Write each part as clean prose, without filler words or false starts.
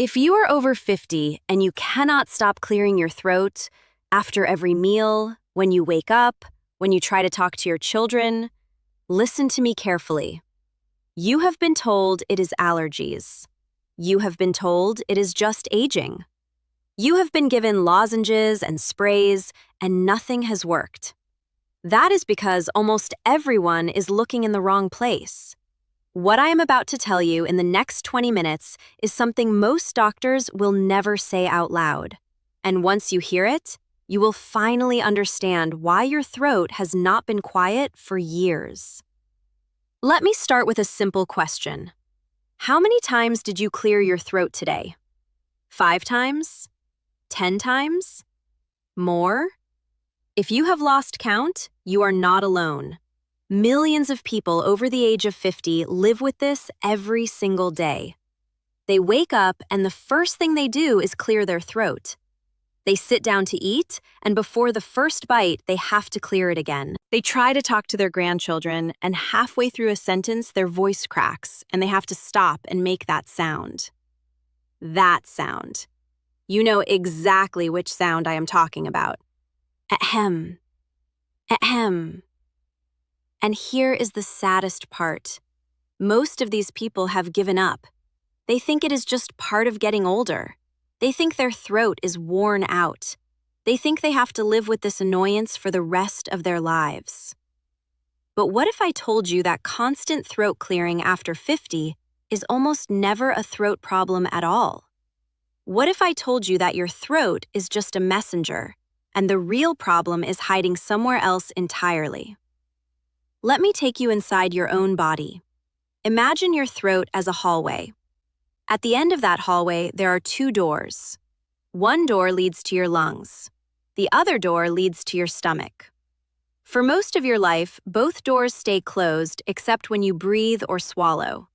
If you are over 50 and you cannot stop clearing your throat after every meal, when you wake up, when you try to talk to your children, listen to me carefully. You have been told it is allergies. You have been told it is just aging. You have been given lozenges and sprays, and nothing has worked. That is because almost everyone is looking in the wrong place. What I am about to tell you in the next 20 minutes is something most doctors will never say out loud. And once you hear it, you will finally understand why your throat has not been quiet for years. Let me start with a simple question. How many times did you clear your throat today? 5 times? 10 times? More? If you have lost count, you are not alone. Millions of people over the age of 50 live with this every single day. They wake up and the first thing they do is clear their throat. They sit down to eat, and before the first bite, they have to clear it again. They try to talk to their grandchildren, and halfway through a sentence, their voice cracks, and they have to stop and make that sound. That sound. You know exactly which sound I am talking about. Ahem. Ahem. And here is the saddest part. Most of these people have given up. They think it is just part of getting older. They think their throat is worn out. They think they have to live with this annoyance for the rest of their lives. But what if I told you that constant throat clearing after 50 is almost never a throat problem at all? What if I told you that your throat is just a messenger, and the real problem is hiding somewhere else entirely? Let me take you inside your own body. Imagine your throat as a hallway. At the end of that hallway, there are 2 doors. One door leads to your lungs. The other door leads to your stomach. For most of your life, both doors stay closed except when you breathe or swallow.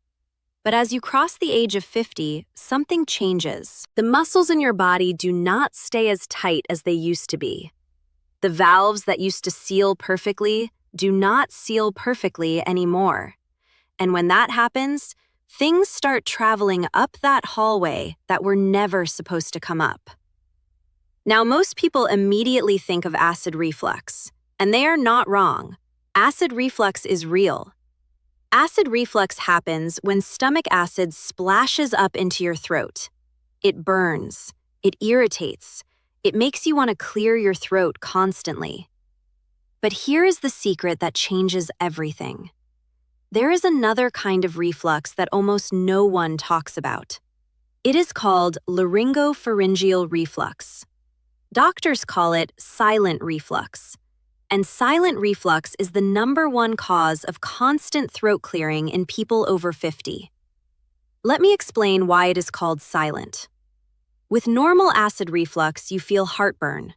But as you cross the age of 50, something changes. The muscles in your body do not stay as tight as they used to be. The valves that used to seal perfectly do not seal perfectly anymore. And when that happens, things start traveling up that hallway that were never supposed to come up. Now, most people immediately think of acid reflux, and they are not wrong. Acid reflux is real. Acid reflux happens when stomach acid splashes up into your throat. It burns, it irritates, it makes you want to clear your throat constantly. But here is the secret that changes everything. There is another kind of reflux that almost no one talks about. It is called Laryngopharyngeal Reflux. Doctors call it silent reflux. And silent reflux is the #1 cause of constant throat clearing in people over 50. Let me explain why it is called silent. With normal acid reflux, you feel heartburn.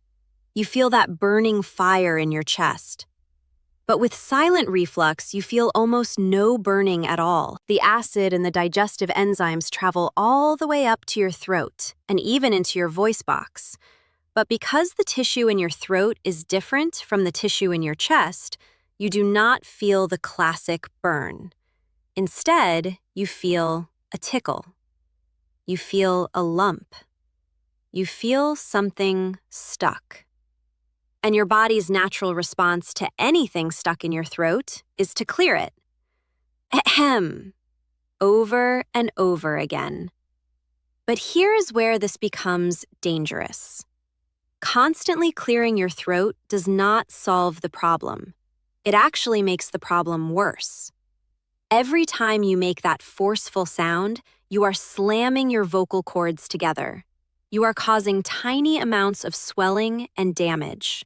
You feel that burning fire in your chest. But with silent reflux, you feel almost no burning at all. The acid and the digestive enzymes travel all the way up to your throat and even into your voice box. But because the tissue in your throat is different from the tissue in your chest, you do not feel the classic burn. Instead, you feel a tickle. You feel a lump. You feel something stuck. And your body's natural response to anything stuck in your throat is to clear it. Ahem. Over and over again. But here is where this becomes dangerous. Constantly clearing your throat does not solve the problem. It actually makes the problem worse. Every time you make that forceful sound, you are slamming your vocal cords together. You are causing tiny amounts of swelling and damage.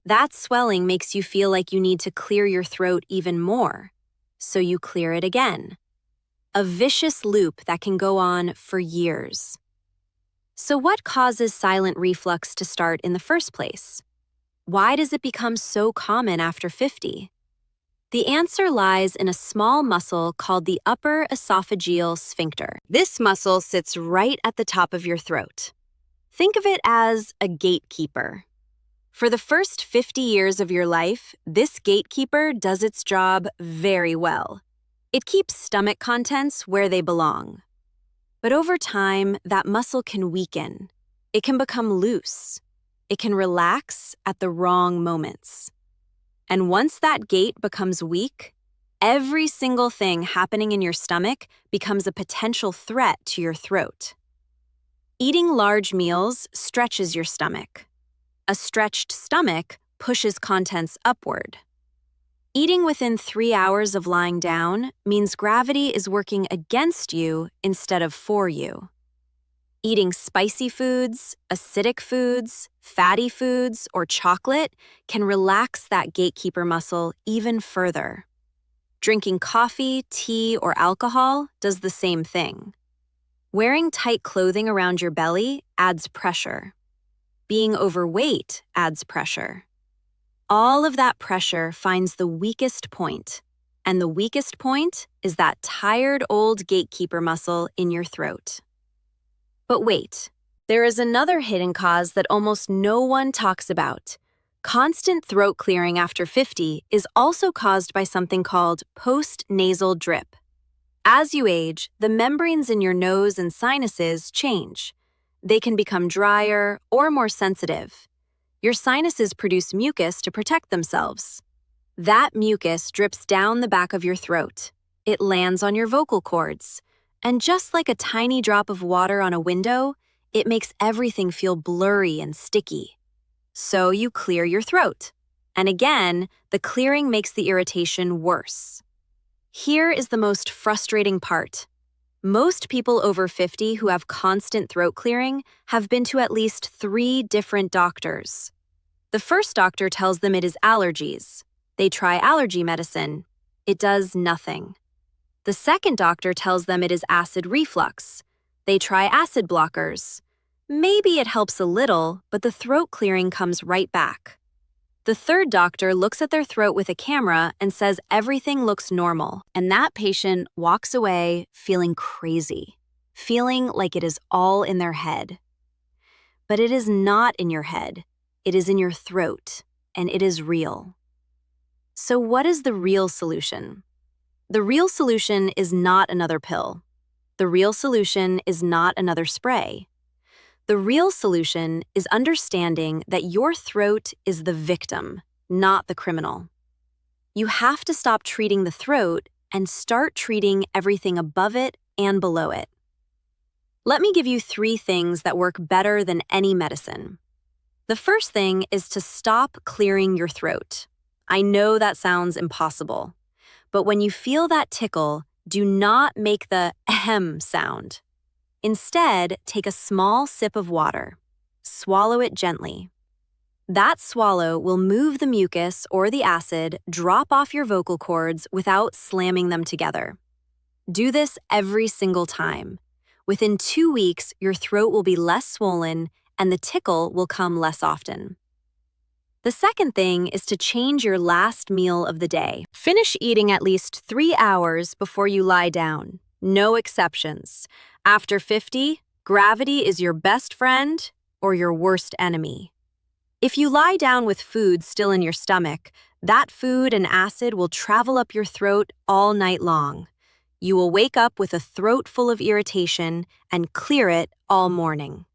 That swelling makes you feel like you need to clear your throat even more, so you clear it again. A vicious loop that can go on for years. So what causes silent reflux to start in the first place? Why does it become so common after 50? The answer lies in a small muscle called the upper esophageal sphincter. This muscle sits right at the top of your throat. Think of it as a gatekeeper. For the first 50 years of your life, this gatekeeper does its job very well. It keeps stomach contents where they belong. But over time, that muscle can weaken. It can become loose. It can relax at the wrong moments. And once that gate becomes weak, every single thing happening in your stomach becomes a potential threat to your throat. Eating large meals stretches your stomach. A stretched stomach pushes contents upward. Eating within 3 hours of lying down means gravity is working against you instead of for you. Eating spicy foods, acidic foods, fatty foods, or chocolate can relax that gatekeeper muscle even further. Drinking coffee, tea, or alcohol does the same thing. Wearing tight clothing around your belly adds pressure. Being overweight adds pressure. All of that pressure finds the weakest point, and the weakest point is that tired old gatekeeper muscle in your throat. But wait, there is another hidden cause that almost no one talks about. Constant throat clearing after 50 is also caused by something called post-nasal drip. As you age, the membranes in your nose and sinuses change. They can become drier or more sensitive. Your sinuses produce mucus to protect themselves. That mucus drips down the back of your throat. It lands on your vocal cords. And just like a tiny drop of water on a window, it makes everything feel blurry and sticky. So you clear your throat. And again, the clearing makes the irritation worse. Here is the most frustrating part. Most people over 50 who have constant throat clearing have been to at least 3 different doctors. The first doctor tells them it is allergies. They try allergy medicine. It does nothing. The second doctor tells them it is acid reflux. They try acid blockers. Maybe it helps a little, but the throat clearing comes right back. The third doctor looks at their throat with a camera and says everything looks normal, and that patient walks away feeling crazy, feeling like it is all in their head. But it is not in your head. It is in your throat, and it is real. So what is the real solution? The real solution is not another pill. The real solution is not another spray. The real solution is understanding that your throat is the victim, not the criminal. You have to stop treating the throat and start treating everything above it and below it. Let me give you 3 things that work better than any medicine. The first thing is to stop clearing your throat. I know that sounds impossible. But when you feel that tickle, do not make the ahem sound. Instead, take a small sip of water. Swallow it gently. That swallow will move the mucus or the acid drop off your vocal cords without slamming them together. Do this every single time. Within 2 weeks, your throat will be less swollen and the tickle will come less often. The second thing is to change your last meal of the day. Finish eating at least 3 hours before you lie down. No exceptions. After 50, gravity is your best friend or your worst enemy. If you lie down with food still in your stomach, that food and acid will travel up your throat all night long. You will wake up with a throat full of irritation and clear it all morning.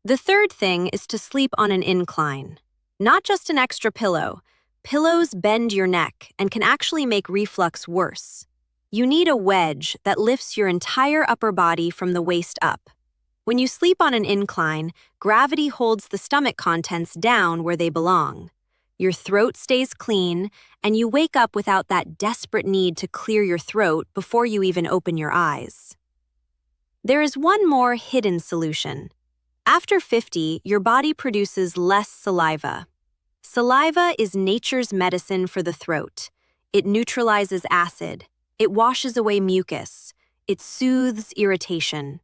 The third thing is to sleep on an incline. Not just an extra pillow. Pillows bend your neck and can actually make reflux worse. You need a wedge that lifts your entire upper body from the waist up. When you sleep on an incline, gravity holds the stomach contents down where they belong. Your throat stays clean, and you wake up without that desperate need to clear your throat before you even open your eyes. There is one more hidden solution. After 50, your body produces less saliva. Saliva is nature's medicine for the throat. It neutralizes acid. It washes away mucus. It soothes irritation.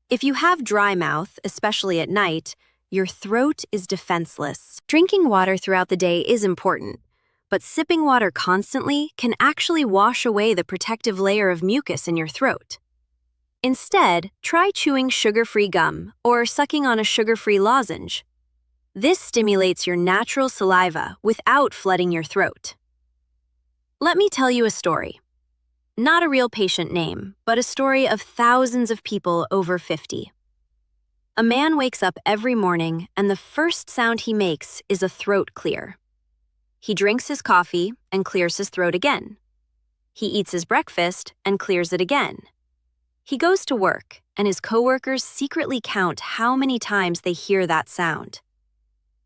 If you have dry mouth, especially at night, your throat is defenseless. Drinking water throughout the day is important, but sipping water constantly can actually wash away the protective layer of mucus in your throat. Instead, try chewing sugar-free gum or sucking on a sugar-free lozenge. This stimulates your natural saliva without flooding your throat. Let me tell you a story. Not a real patient name, but a story of thousands of people over 50. A man wakes up every morning and the first sound he makes is a throat clear. He drinks his coffee and clears his throat again. He eats his breakfast and clears it again. He goes to work and his coworkers secretly count how many times they hear that sound.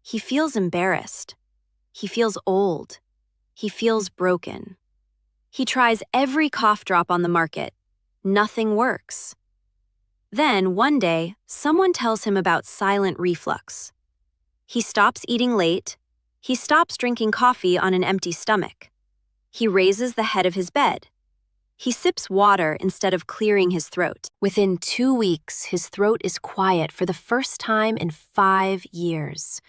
He feels embarrassed. He feels old. He feels broken. He tries every cough drop on the market. Nothing works. Then, one day, someone tells him about silent reflux. He stops eating late. He stops drinking coffee on an empty stomach. He raises the head of his bed. He sips water instead of clearing his throat. Within 2 weeks, his throat is quiet for the first time in 5 years.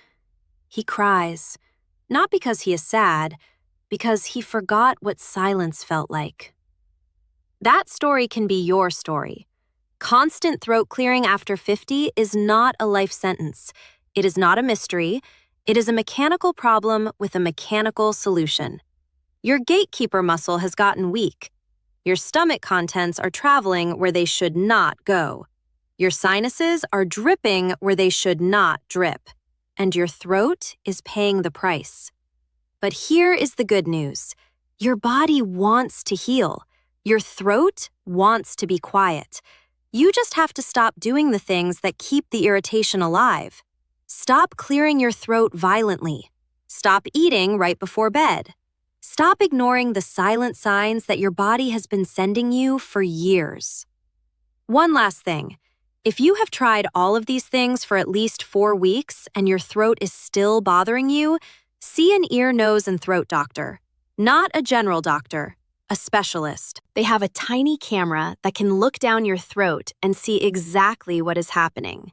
He cries, not because he is sad, because he forgot what silence felt like. That story can be your story. Constant throat clearing after 50 is not a life sentence. It is not a mystery. It is a mechanical problem with a mechanical solution. Your gatekeeper muscle has gotten weak. Your stomach contents are traveling where they should not go. Your sinuses are dripping where they should not drip. And your throat is paying the price. But here is the good news. Your body wants to heal. Your throat wants to be quiet. You just have to stop doing the things that keep the irritation alive. Stop clearing your throat violently. Stop eating right before bed. Stop ignoring the silent signs that your body has been sending you for years. One last thing. If you have tried all of these things for at least 4 weeks and your throat is still bothering you, see an ear, nose, and throat doctor. Not a general doctor, a specialist. They have a tiny camera that can look down your throat and see exactly what is happening.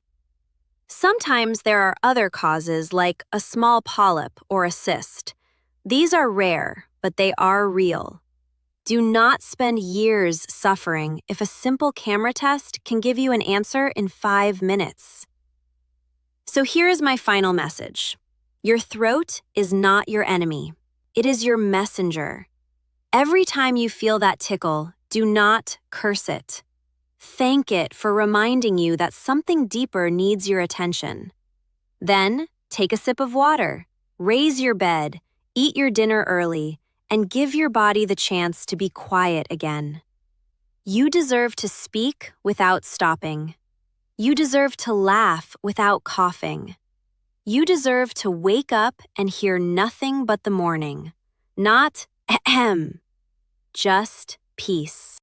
Sometimes there are other causes like a small polyp or a cyst. These are rare, but they are real. Do not spend years suffering if a simple camera test can give you an answer in 5 minutes. So here is my final message. Your throat is not your enemy. It is your messenger. Every time you feel that tickle, do not curse it. Thank it for reminding you that something deeper needs your attention. Then, take a sip of water, raise your bed, eat your dinner early, and give your body the chance to be quiet again. You deserve to speak without stopping. You deserve to laugh without coughing. You deserve to wake up and hear nothing but the morning. Not ahem, just peace.